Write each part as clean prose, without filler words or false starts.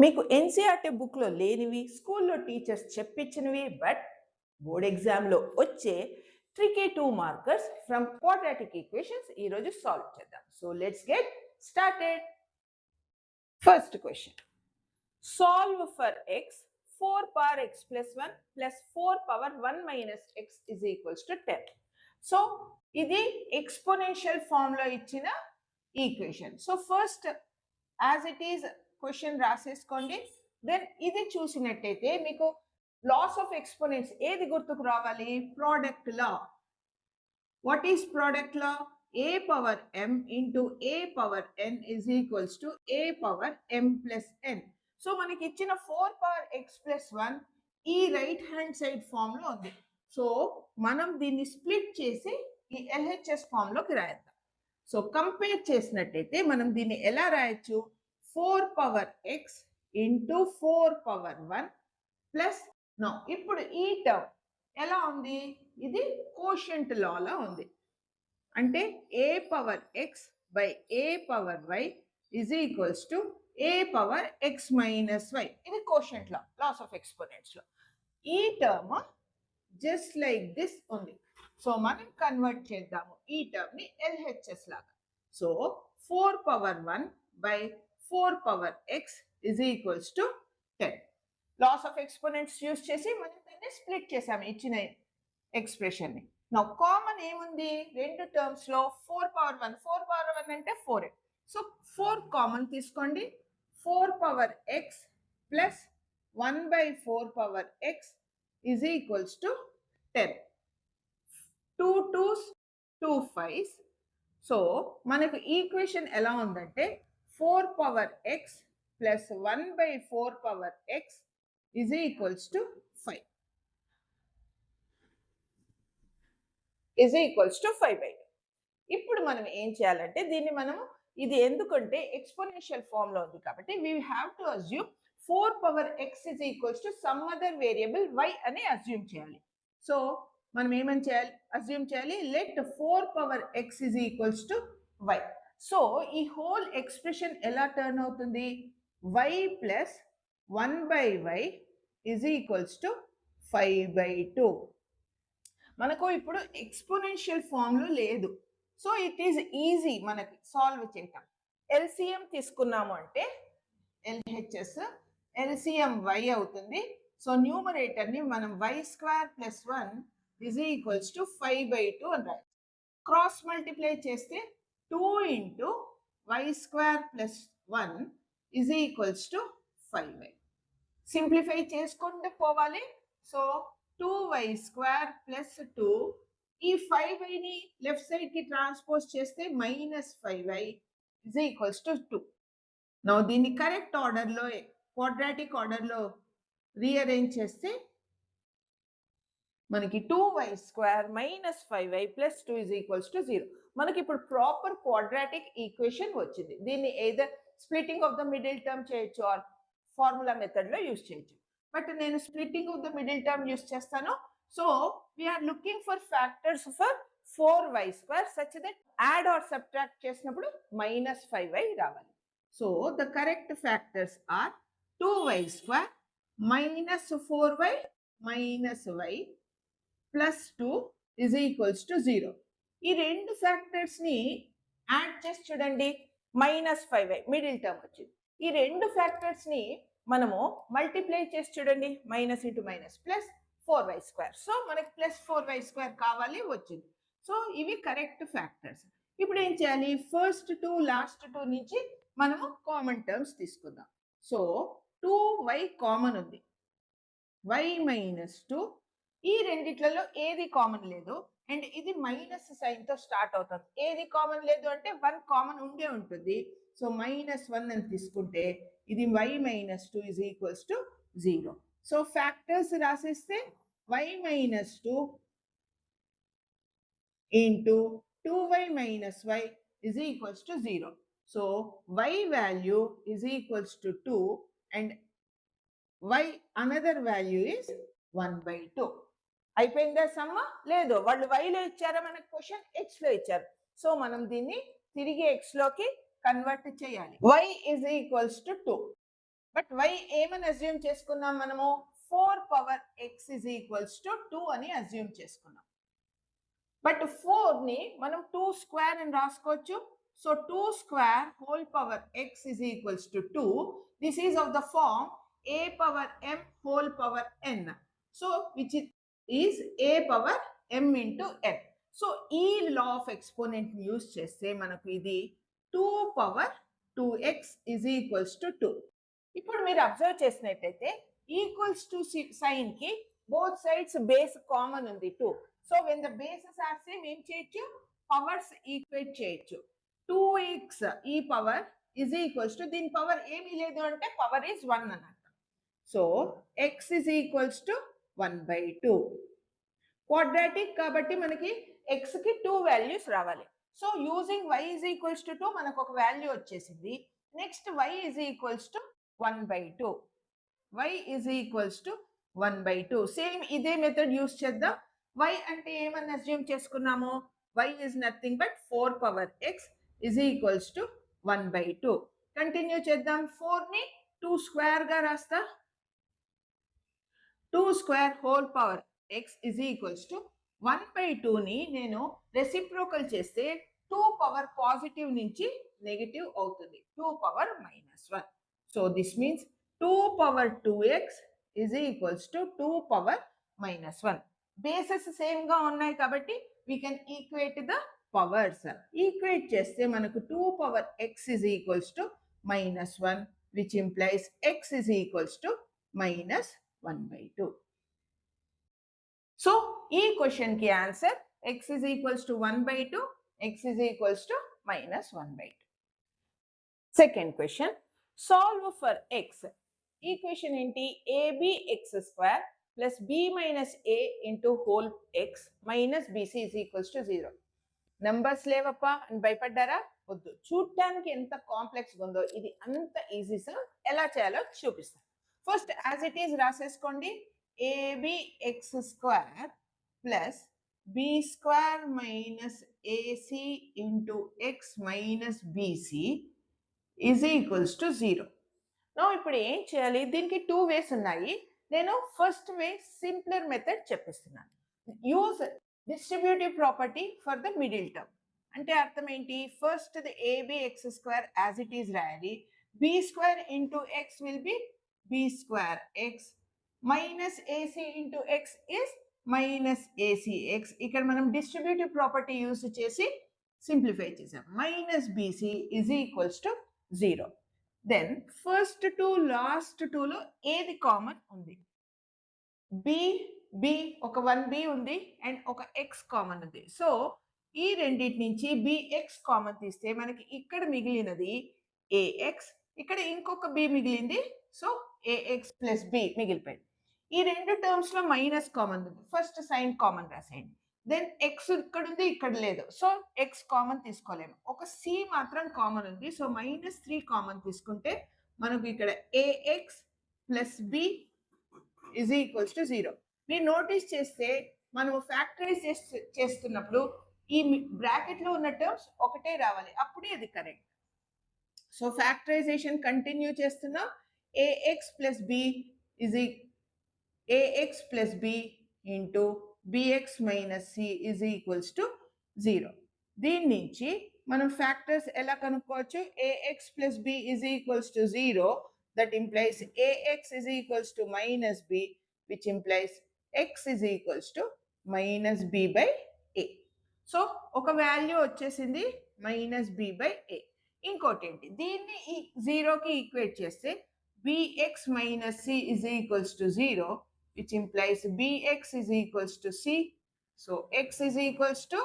మీకు ఎన్సీఆర్టీ బుక్‌లో లేనివి, స్కూల్‌లో టీచర్స్ చెప్పించినవి బట్ బోర్డ్ ఎగ్జామ్‌లో వచ్చే tricky 2 markers from quadratic equations ఈరోజు సాల్వ్ చేద్దాం. So let's get started. First question. Solve for x 4 power x plus 1 plus 4 power 1 minus x is equals to 10. So ఇది exponential form లో ఇచ్చిన equation. So first as it is question రాసేసుకోండి. Then ఇది చూసినట్టయితే మీకు laws of exponents ఏది గుర్తుకు రావాలి? Product law. What is product law? a power m into a power n is equals to a power m plus n. So మనకి ఇచ్చిన 4 power X plus 1 ఈ రైట్ హ్యాండ్ సైడ్ ఫామ్ లో ఉంది. So మనం దీన్ని స్ప్లిట్ చేసి ఈ LHS form లోకి రాద్దాం. సో కంపేర్ చేసినట్టయితే మనం దీన్ని ఎలా రాయొచ్చు? 4 power x into 4 power 1 plus no. ఇప్పుడు ఈ టర్మ్ ఎలా ఉంది? ఇది కోషంట్ లాలా ఉంది. అంటే a power x by a power y is equals to a power x minus y. ఇది quotient law, laws of exponents లో. ఈ టర్మ్ జస్ట్ లైక్ దిస్ ఉంది. సో మనం కన్వర్ట్ చేద్దాము ఈ టర్మ్ ని ఎల్హెచ్ఎస్ లాగా. So 4 power 1 by 4 power x is equals to 10. Laws of exponents use చేసి మనం దాన్ని స్ప్లిట్ చేసాము ఇచ్చిన ఎక్స్ప్రెషన్ ని. నా కామన్ ఏముంది రెండు టర్మ్స్ లో? 4 పవర్ 1. 4 పవర్ 1 అంటే 4. సో 4 కామన్ తీసుకోండి. 4 power X plus 1 by 4 power x is equals to 10. 2 2s 2 5s. So మనకు ఈక్వేషన్ ఎలా ఉందంటే 4 power X plus 1 by 4 power x is equals to 5 is equals to 5/2. ఇప్పుడు మనం ఏం చేయాలంటే దీన్ని మనము ఇది ఎందుకంటే ఎక్స్పోనెన్షియల్ ఫామ్ లో ఉంది కాబట్టి we have to assume 4 power x is equals to some other variable y అని అజ్యూమ్ చేయాలి. సో మనం ఏమని చేయాలి? అజ్యూమ్ చేయాలి let 4 power x is equals to y. So ఈ హోల్ ఎక్స్ప్రెషన్ ఎలా టర్న్ అవుతుంది? Y plus 1 by y is equals to 5/2. మనకు ఇప్పుడు ఎక్స్పోనెన్షియల్ ఫామ్ లో లేదు. సో ఇట్ ఈస్ ఈజీ మనకి సాల్వ్ చేయటం. ఎల్సిఎం తీసుకున్నాము అంటే ఎల్హెచ్ఎస్ ఎల్సిఎం వై అవుతుంది. సో న్యూమరేటర్ ని మనం y square plus 1 is equals to 5/2 అని రాయాలి. క్రాస్ మల్టిప్లై చేస్తే 2 into y square plus 1 is equals to 5y. Simplify చేసుకుంటూ పోవాలి. సో 2y స్క్వేర్ ప్లస్ 2, ఈ 5y ని లెఫ్ట్ సైడ్ కి ట్రాన్స్పోజ్ చేస్తే minus 5y is equals to 2. Now దీన్ని కరెక్ట్ ఆర్డర్ లో క్వాడ్రాటిక్ ఆర్డర్ లో రీఅరేంజ్ చేస్తే మనకి 2y square minus 5y plus 2 is equals to 0. మనకి ఇప్పుడు ప్రాపర్ క్వాడ్రాటిక్ ఈక్వేషన్ వచ్చింది. దీన్ని either splitting of the middle term చేయొచ్చు ఆర్ ఫార్ములా మెథడ్ లో యూస్ చేయొచ్చు. బట్ నేను splitting of the middle term use చేస్తాను. So we're looking for factors for 4y square such that add or subtract చేసినప్పుడు minus 5y రావాలి. So the correct factors are 2y square minus 4y minus y plus 2 is equals to 0. ఈ రెండు factors ని add చేసి చూడండి, minus 5y middle term వచ్చింది. ఈ రెండు ఫ్యాక్టర్స్ ని మనము మల్టిప్లై చేసి చూడండి, minus into minus plus 4y square. So మనకి ప్లస్ 4y స్క్వేర్ కావాలి, వచ్చింది. సో ఇవి కరెక్ట్ ఫ్యాక్టర్స్. ఇప్పుడు ఏం చేయాలి? ఫస్ట్ 2 లాస్ట్ 2 నుంచి మనము కామన్ టర్మ్స్ తీసుకుందాం. సో 2y కామన్ ఉంది, y మైనస్ 2. ఈ రెండిట్లలో ఏది కామన్ లేదు అండ్ ఇది మైనస్ సైన్ తో స్టార్ట్ అవుతుంది. ఏది కామన్ లేదు అంటే 1 కామన్ ఉండే ఉంటుంది. సో మైనస్ 1 అని తీసుకుంటే ఇది y minus 2 is equals to 0. So factors రాసేస్తే y minus 2 into 2y minus y is equals to 0. So y value is equals to 2 and y another value is 1/2. అయిపోయిందా సమ్మ? లేదు, వాళ్ళు y లో ఇచ్చారా మనకు క్వశ్చన్, x లో ఇచ్చారు. సో మనం దీన్ని తిరిగి x లోకి కన్వర్ట్ చేయాలి. y is equals to 2. But y ఏమని అజ్యూమ్ చేసుకున్నాం మనము 4 power x is equals to 2 అని అజ్యూమ్ చేసుకున్నాం. బట్ 4 ని మనం 2 స్క్వేర్ అని రాసుకోవచ్చు. So 2 square whole power x is equals to 2. This is of the form a power m whole power n. So which is a power m into n. So ఈ law of exponent use చేస్తే మనకు ఇది 2 power 2x is equals to 2. ఇప్పుడు మీరు observe చేసినట్టయితే equals to sign కి both sides base common ఉంది 2. So when the bases are same ఏం చేయొచ్చు, పవర్స్ ఈక్వేట్ చేయొచ్చు. 2x ఈ పవర్ ఇజ్ ఈక్వల్స్ టు, దీని పవర్ ఏమీ లేదు అంటే పవర్ ఈజ్ 1 అన్నమాట. So x is equals to 1/2. Quadratic కాబట్టి మనకి x కి 2 వాల్యూస్ రావాలి. So using y is equals to 2 మనకు ఒక వాల్యూ వచ్చేసింది. Next y is equals to 1/2. y is equals to 1/2. Same ఇదే మెథడ్ యూస్ చేద్దాం. y అంటే ఏమని అజ్యూమ్ చేసుకున్నాము, y is nothing but 4 power x is equals to 1/2. Continue చేద్దాం. 4 ని 2 స్క్వేర్ గా రాస్తా. 2 square whole power x is equals to 1/2 ని నేను రెసిప్రోకల్ చేస్తే 2 పవర్ పాజిటివ్ నుంచి నెగటివ్ అవుతుంది, 2 power -1. So this means 2 power 2x is equals to 2 power -1. Bases same గా ఉన్నాయి కాబట్టి we can equate the powers. Equate చేస్తే మనకు 2 power x is equals to -1, which implies x is equals to -1/2. So ఈ question కి answer x is equals to 1/2, x is equals to -1/2. Second question, solve for x. Equation ఏంటి, abx² plus b minus a into whole x minus bc is equals to 0. Numbers లేవప్ప అని భయపడ్డారా, వద్దు. చూడటానికి ఎంత complex ఉందో ఇది అంత ఈజీ సార్. ఎలా చేయాలో చూపిస్తాను. ఫస్ట్ యాజ్ ఇట్ ఈజ్ రాసేసుకోండి. abx² plus b² minus ac into x minus bc is equals to 0. Now ఇప్పుడు ఏం చేయాలి, దీనికి 2 వేస్ ఉన్నాయి. నేను ఫస్ట్ వే సింప్లర్ మెథడ్ చెప్పిస్తున్నాను. Use distributive property for the middle term. అంటే అర్థం ఏంటి, first the abx² as it is రాయాలి. b² into x will be b²x minus ac into x is minus acx. ఇక్కడ మనం distributive property use చేసి simplify చేసాం. Minus bc is equals to 0. Then first 2 last 2లో ఏది common ఉంది, b ఒక 1b ఉంది అండ్ ఒక x కామన్ ఉంది. సో ఈ రెండింటి నుంచి bx కామన్ తీస్తే మనకి ఇక్కడ మిగిలినది ax, ఇక్కడ ఇంకొక b మిగిలింది. సో ax ప్లస్ b మిగిలిపోయింది. ఈ రెండు టర్మ్స్ లో మైనస్ కామన్ ఉంది. ఫస్ట్ సైన్ కామన్ రాసేయండి. దెన్ x ఇక్కడ ఉంది, ఇక్కడ లేదు. సో x కామన్ తీసుకోలేము. ఒక c మాత్రం కామన్ ఉంది. సో -3 కామన్ తీసుకుంటే మనకు ఇక్కడ ax plus b is equals to 0. మీరు నోటీస్ చేస్తే మనము ఫ్యాక్టరైజ్ చేస్తున్నప్పుడు ఈ బ్రాకెట్ లో ఉన్న టర్మ్స్ ఒకటే రావాలి, అప్పుడే అది కరెక్ట్. సో ఫ్యాక్టరైజేషన్ కంటిన్యూ చేస్తున్నాం. ax plus b is ax plus b into bx minus c is equals to 0. దీని నుంచి మనం ఫ్యాక్టర్స్ ఎలా కనుక్కోవచ్చు, ax plus b is equals to 0. That implies ax is equals to minus b, which implies x is equals to minus b by a. So ఒక value వచ్చేసింది minus b by a. ఇంకోటి ఏంటి, దీన్ని 0కి equate చేస్తే bx minus c is equals to 0, which implies bx is equals to c. So x is equals to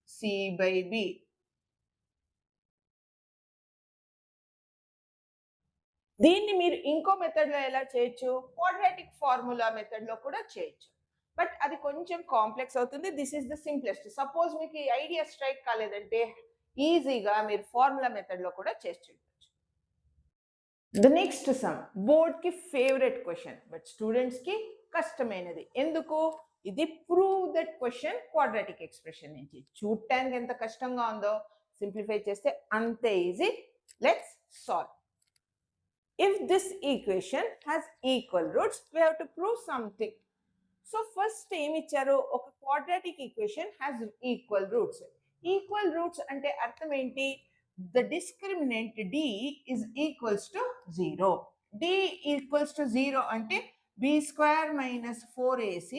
c by b. దీన్ని మీరు ఇంకో మెథడ్ లో ఎలా చేయొచ్చు, క్వాడ్రాటిక్ ఫార్ములా మెథడ్ లో కూడా చేయొచ్చు. బట్ అది కొంచెం కాంప్లెక్స్ అవుతుంది. This is the simplest. Suppose మీకు ఈ ఐడియా స్ట్రైక్ కాలేదంటే ఈజీగా మీరు ఫార్ములా మెథడ్ లో కూడా చేసి ద నెక్స్ట్ సమ్ బోర్డ్ కి ఫేవరెట్ క్వశ్చన్, బట్ స్టూడెంట్స్ కి కష్టమైనది. ఎందుకు, ఇది prove that question quadratic expression నుంచి. చూడటానికి ఎంత కష్టంగా ఉందో సింప్లిఫై చేస్తే అంతే easy. Let's solve. If this equation has equal roots, we have to prove something. So first ఏమి ఇచ్చారు, ఒక quadratic equation has equal roots. Equal roots అంటే అర్థం ఏంటి, the discriminant d is equals to 0. d equals to 0 అంటే b square minus 4ac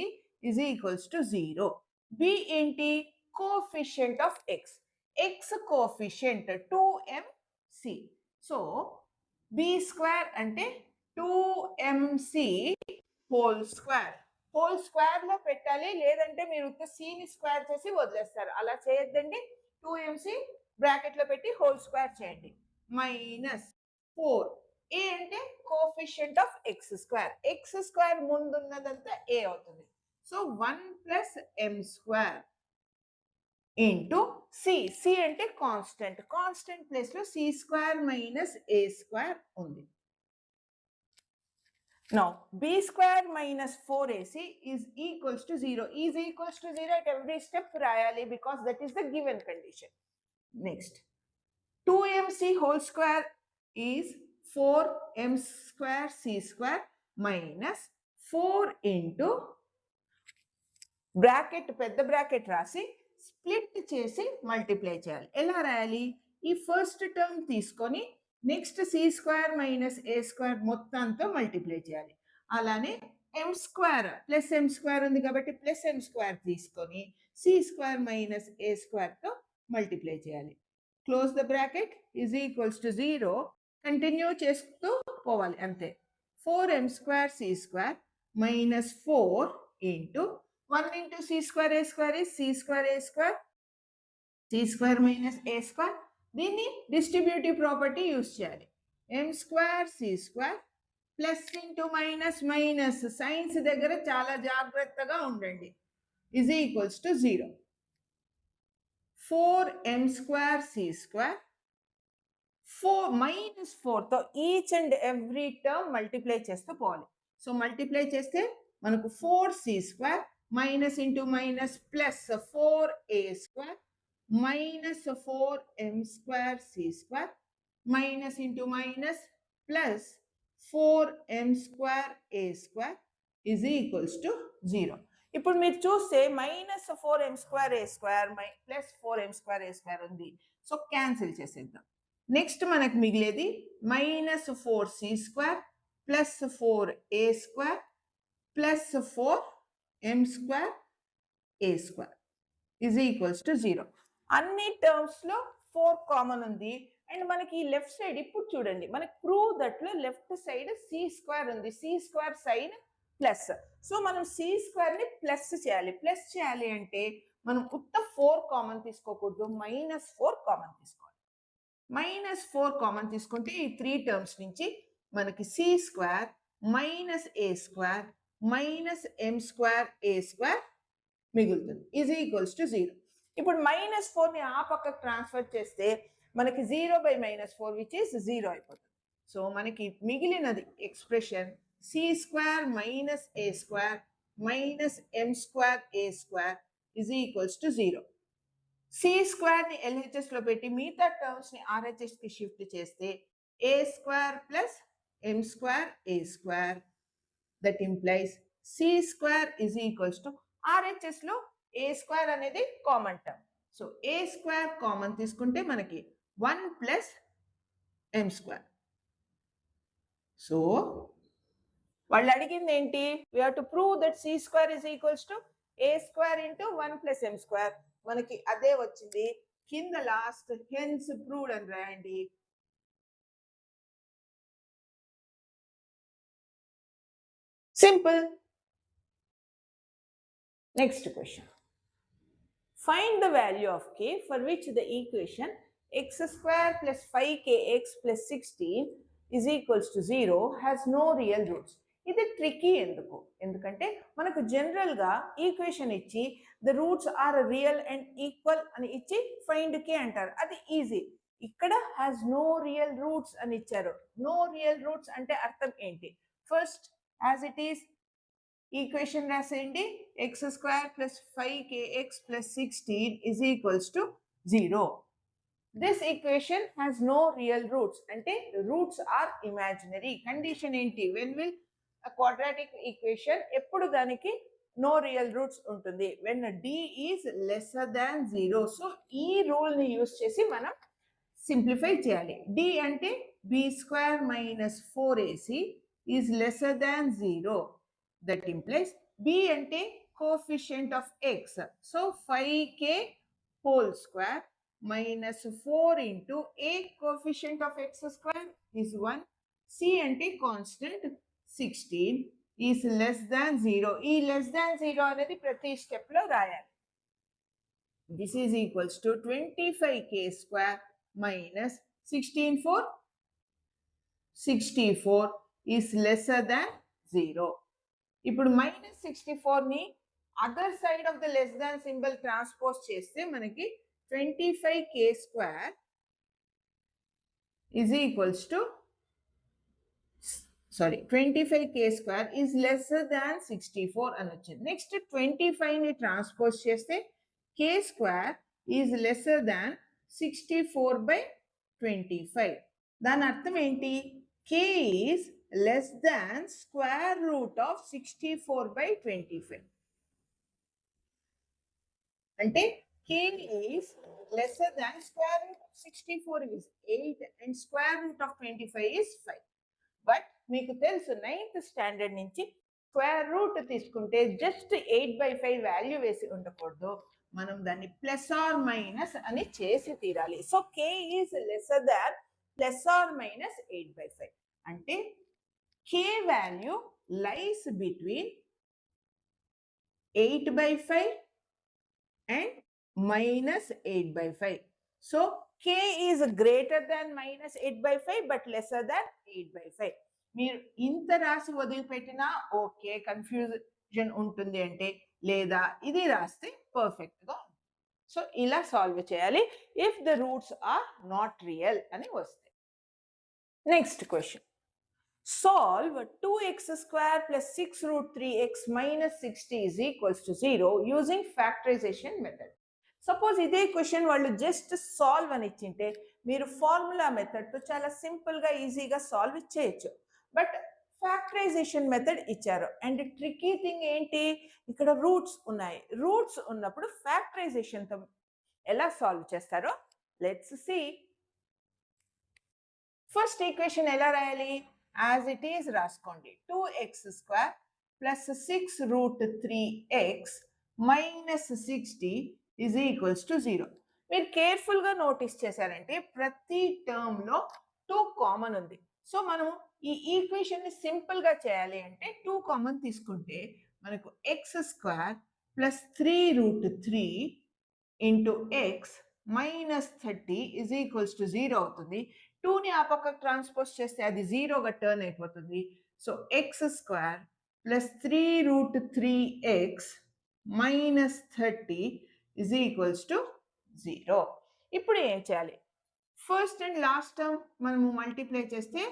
is equals to 0. b ఏంటి, coefficient of x. x coefficient 2mc. So b square అంటే 2mc whole square. Whole square లో పెట్టాలి, లేదంటే మీరు సిని square చేసి వదిలేస్తారు. అలా చేయొద్దండి. 2mc బ్రాకెట్ లో పెట్టి హోల్ స్క్వేర్ చేయండి. మైనస్ 4 ఏ అంటే coefficient of x square. X square ముందున్నదంతా ఏ అవుతుంది. So 1 plus m square into c. C అంటే కాన్స్టెంట్. కాన్స్టెంట్ ప్లేస్ లో సి స్క్వేర్ మైనస్ ఏ స్క్వేర్ ఉంది. Now, b square minus 4ac is equals to 0. Is equals to 0 at every step రాయాలి, because that is the given condition. Next, 2mc whole square is 4m square c square minus 4 into bracket, పెద్ద bracket రాసి split చేసి multiply చేయాలి. ఎలా రాయాలి, ఈ first term తీసుకొని next c square minus ఏ square మొత్తంతో మల్టిప్లై చేయాలి. అలానే ఎం స్క్వేర్ ప్లస్ ఎం స్క్వేర్ ఉంది కాబట్టి ప్లస్ ఎం స్క్వేర్ తీసుకొని సి స్క్వేర్ మైనస్ ఏ స్క్వేర్తో మల్టిప్లై చేయాలి. Close the bracket is equals to 0. Continue చేస్తూ పోవాలి అంతే. 4m square c square minus 4 into 1 into c square A square is c square A square, c square minus A square. దీన్ని distributive property use చేయాలి. M square c square plus into minus minus, signs దగ్గర చాలా జాగ్రత్తగా ఉండండి, is equals to 0. 4m square c square 4 minus 4తో each and every term multiply చేస్తూ పోవాలి. So multiply చేస్తే మనకు 4c square minus into minus plus 4a square minus 4m square c square minus into minus plus 4m square a square is equals to 0. ఇప్పుడు మీరు చూస్తే minus 4m square a square plus 4m square a square ఉంది. So cancel చేసేద్దాం. Next మనకు మిగిలేది minus 4c square plus 4a square plus 4m square a square is equals to 0. అన్ని terms లో 4 common ఉంది. అండ్ మనకి ఈ లెఫ్ట్ సైడ్ ఇప్పుడు చూడండి, మనకి ప్రూవ్ దట్ లో లెఫ్ట్ సైడ్ సి స్క్వేర్ ఉంది. C square sign plus. So మనం సి స్క్వేర్ ని ప్లస్ చేయాలి. ప్లస్ చేయాలి అంటే మనం ఉత్త 4 కామన్ తీసుకోకూడదు, మైనస్ 4 కామన్ తీసుకోవాలి. మైనస్ 4 కామన్ తీసుకుంటే ఈ 3 టర్మ్స్ నుంచి మనకి సి స్క్వేర్ మైనస్ ఏ స్క్వేర్ మైనస్ ఎం స్క్వేర్ ఏ స్క్వేర్ మిగులుతుంది, ఈజ్ ఈక్వల్స్ టు 0. ఇప్పుడు మైనస్ 4ని ఆ పక్కకు ట్రాన్స్ఫర్ చేస్తే మనకి 0 బై మైనస్ 4 విచ్ ఈస్ 0 అయిపోతుంది. సో మనకి మిగిలినది expression c square minus A square minus M square A square is equals to 0. C స్క్వేర్ని ఎల్హెచ్ఎస్లో పెట్టి మిగతా టర్మ్స్ని ఆర్హెచ్ఎస్కి షిఫ్ట్ చేస్తే a square plus M square A square, that implies c square is equals to ఆర్హెచ్ఎస్లో ఏ స్క్వేర్ అనేది common term. So a square common తీసుకుంటే మనకి 1 ప్లస్ ఎం స్క్వేర్. సో వాళ్ళు అడిగింది ఏంటి, we have to prove that C square is equals to A square into 1 plus M square. మనకి అదే వచ్చింది. కింద లాస్ట్ హెన్స్ ప్రూవ్డ్ అని రాయండి. Simple. Next question. Find the value of k for which the equation x square plus 5kx plus 16 is equals to 0 has no real roots. ఇది tricky ఎందుకు, ఎందుకంటే మనకు జనరల్గా ఈక్వేషన్ ఇచ్చి the roots are real and equal అని ఇచ్చి find కే అంటారు, అది ఈజీ. ఇక్కడ హ్యాస్ నో రియల్ రూట్స్ అని ఇచ్చారు. నో రియల్ రూట్స్ అంటే అర్థం ఏంటి, first as it is equation రాసేయండి. X square plus 5kx plus 16 is equals to 0. This equation has no real roots, అంటే రూట్స్ ఆర్ ఇమాజినరీ. కండిషన్ ఏంటి? When will quadratic equation ఎప్పుడు దానికి నో రియల్ రూట్స్ ఉంటుంది? When d is lesser than 0. So ఈ rule ని use చేసి మనం simplify చేయాలి. d అంటే b² - 4ac is lesser than 0. That implies b అంటే coefficient of x. So 5k whole square minus 4 into a coefficient of x square is 1. C ante constant 16 is less than 0. E less than 0 anedi prati step lo rayali. This is equals to 25k square minus 16 for 64 is lesser than 0. ఇప్పుడు -64 ని other side of the less than symbol transpose చేస్తే మనకి 25k square is equals to 25k square is lesser than 64 అని వచ్చింది. Next 25 ని transpose చేస్తే k square is lesser than 64/25. దాని అర్థం ఏంటి? k is less than square root of 64/25. అంటే k is lesser than square root of 64 is 8 and square root of 25 is 5. But మీకు తెలుసు 9th స్టాండర్డ్ నుంచి స్క్వేర్ రూట్ తీసుకుంటే just 8/5 value వేసి ఉండకూడదు, మనం దాన్ని ప్లస్ ఆర్ మైనస్ అని చేసి తీరాలి. So k is lesser than plus or minus 8/5. అంటే k value lies between 8/5 and -8/5. So k is greater than -8/5 but lesser than 8/5. మీరు ఇంత రాసి వదిలిపెట్టినా ఓకే, కన్ఫ్యూజన్ ఉంటుంది అంటే, లేదా ఇది రాస్తే పర్ఫెక్ట్ గా. సో ఇలా సాల్వ్ చేయాలి if the roots are not real అని వస్తే. Next question, solve 2x² plus 6 root 3x minus 60 is equals to 0 using factorization method. Suppose ఇదే క్వశ్చన్ వాళ్ళు జస్ట్ సాల్వ్ అని ఇచ్చింటే మీరు ఫార్ములా మెథడ్తో చాలా సింపుల్గా ఈజీగా సాల్వ్ చేయొచ్చు. బట్ ఫ్యాక్టరైజేషన్ మెథడ్ ఇచ్చారు అండ్ ట్రికీ థింగ్ ఏంటి, ఇక్కడ రూట్స్ ఉన్నాయి. రూట్స్ ఉన్నప్పుడు ఫ్యాక్టరైజేషన్తో ఎలా సాల్వ్ చేస్తారో లెట్స్ సీ. ఫస్ట్ ఈక్వేషన్ ఎలా రాయాలి? యాజ్ ఇట్ ఈస్ రాసుకోండి. 2x² plus 6 root 3x minus 60 is equals to 0. మీరు కేర్ఫుల్గా నోటీస్ చేశారంటే ప్రతి టర్మ్లో 2 కామన్ ఉంది. సో మనం ఈ ఈక్వేషన్ని సింపుల్గా చేయాలి అంటే 2 కామన్ తీసుకుంటే మనకు x² plus 3 root 3 into x minus 30 is equals to 0 అవుతుంది. 2ని ఆ పక్కకు ట్రాన్స్పోజ్ చేస్తే అది 0గా టర్న్ అయిపోతుంది. So x² plus 3 root 3x minus 30 is equals to 0. ఇప్పుడు ఏం చేయాలి? ఫస్ట్ అండ్ లాస్ట్ టర్మ్ మనము మల్టిప్లై చేస్తే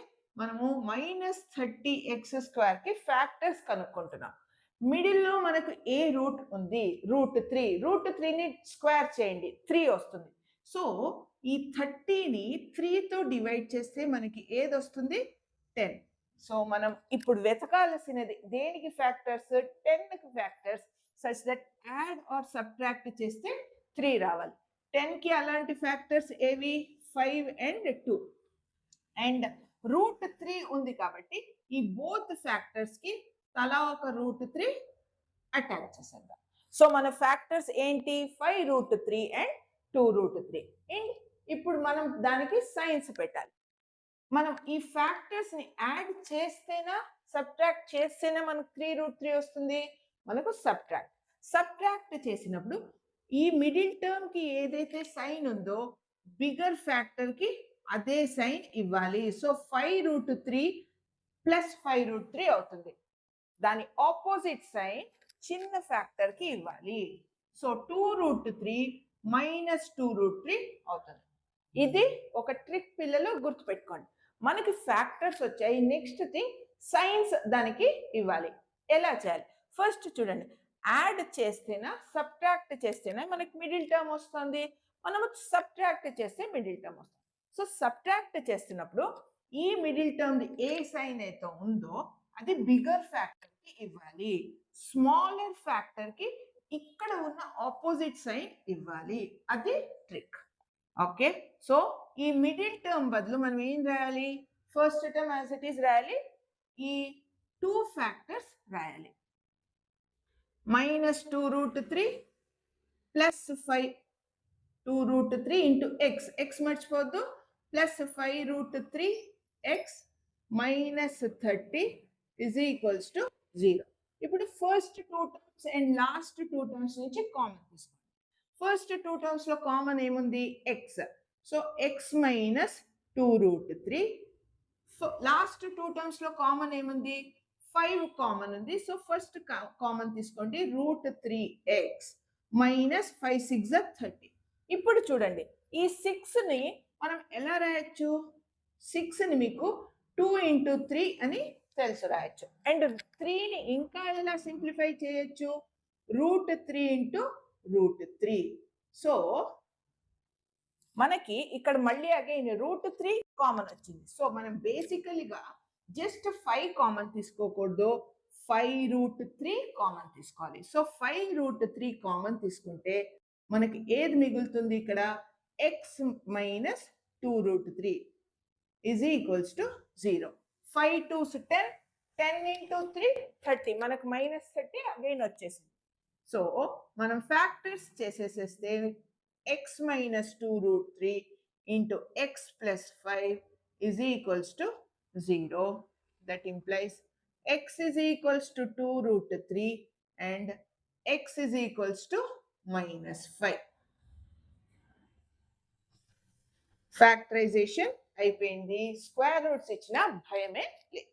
మనము -30x² కి ఫ్యాక్టర్స్ కనుక్కుంటున్నాం. మిడిల్లో మనకు ఏ రూట్ ఉంది? రూట్ 3. రూట్ 3ని స్క్వేర్ చేయండి, 3 వస్తుంది. సో ఈ 30ని 3తో డివైడ్ చేస్తే మనకి ఏది వస్తుంది? 10. సో మనం ఇప్పుడు వెతకాల్సినది దేనికి ఫ్యాక్టర్స్? 10కి factors such that add or subtract చేస్తే 3 రావాలి. 10కి అలాంటి ఫ్యాక్టర్స్ ఏవి? 5 and 2. అండ్ రూట్ 3 ఉంది కాబట్టి ఈ బోత్ ఫ్యాక్టర్స్కి తలా ఒక రూట్ 3 అటాచ్ చేసేద్దాం. సో మన ఫ్యాక్టర్స్ ఏంటి? 5 root 3 and 2 root 3. అండ్ ఇప్పుడు మనం దానికి సైన్స్ పెట్టాలి. మనం ఈ ఫ్యాక్టర్స్ ని యాడ్ చేస్తేనా సబ్ట్రాక్ట్ చేస్తేనే మనకు 3 root 3 వస్తుంది? మనకు సబ్ట్రాక్ట్ చేసినప్పుడు ఈ మిడిల్ టర్మ్ కి ఏదైతే సైన్ ఉందో బిగర్ ఫ్యాక్టర్ కి అదే సైన్ ఇవ్వాలి. సో 5 root 3 plus 5 root 3 అవుతుంది. దాని ఆపోజిట్ సైన్ చిన్న ఫ్యాక్టర్ కి ఇవ్వాలి. సో 2 root 3 minus 2 root 3 అవుతుంది. ఇది ఒక ట్రిక్ పిల్లలు గుర్తుపెట్టుకోండి. మనకి ఫ్యాక్టర్స్ వచ్చాయి, నెక్స్ట్ థింగ్ సైన్స్ దానికి ఇవ్వాలి. ఎలా చేయాలి? ఫస్ట్ చూడండి, యాడ్ చేస్తేనా సబ్ట్రాక్ట్ చేస్తేనా మనకి మిడిల్ టర్మ్ వస్తుంది? మనము సబ్ట్రాక్ట్ చేస్తే మిడిల్ టర్మ్ వస్తుంది. సో సబ్ట్రాక్ట్ చేస్తున్నప్పుడు ఈ మిడిల్ టర్మ్ ఏ సైన్ అయితే ఉందో అది బిగర్ ఫ్యాక్టర్ కి ఇవ్వాలి, స్మాలర్ ఫ్యాక్టర్ కి ఇక్కడ ఉన్న ఆపోజిట్ సైన్ ఇవ్వాలి. అది ట్రిక్. ఓకే, సో ఈ మిడిల్ టర్మ్ బదులు మనం ఏం రాయాలి, first term as it is రాయాలి, ఈ 2 ఫ్యాక్టర్స్ రాయాలి. -2√3 ప్లస్ 5 2√3 ఇంటూ ఎక్స్, ఎక్స్ మర్చిపోద్దు, plus 5√3x minus 30 is equals to 0. ఇప్పుడు first 2 terms and last 2 terms నుంచి కామన్ తీసుకోండి. ఫస్ట్ 2 టర్మ్స్ లో కామన్ ఏముంది, x. So x minus 2√3. Last 2 terms లో కామన్ ఏముంది, 5 కామన్ ఉంది. సో ఫస్ట్ కామన్ తీసుకోండి, √3x మైనస్ 5 6 30. ఇప్పుడు చూడండి, ఈ 6 ని మనం ఎలా రాయొచ్చు, 6 ని మీకు 2 ఇంటూ 3 అని తెలుసు రాయొచ్చు. అండ్ 3ని ఇంకా ఎలా సింప్లిఫై చేయొచ్చు, √3 ఇంటూ √3. సో మనకి ఇక్కడ మళ్ళీ అగైన్ √3 కామన్ వచ్చింది. సో మనం బేసికలీగా జస్ట్ 5 కామన్ తీసుకోకూడదు, 5√3 కామన్ తీసుకోవాలి. సో 5√3 కామన్ తీసుకుంటే మనకి ఏది మిగులుతుంది, ఇక్కడ X minus 2√3 is equals to 0. 5 2s 10, 10 into 3 30, మనకు మైనస్ 30 అగైన్ వచ్చేసింది. సో మనం factors చేసేసేస్తే x minus 2√3 into x plus 5 is equals to 0. That implies x is equals to 2√3 and x is equals to minus 5. Factorization అయిపోయింది. Square roots ఇచ్చిన భయమే లేదు.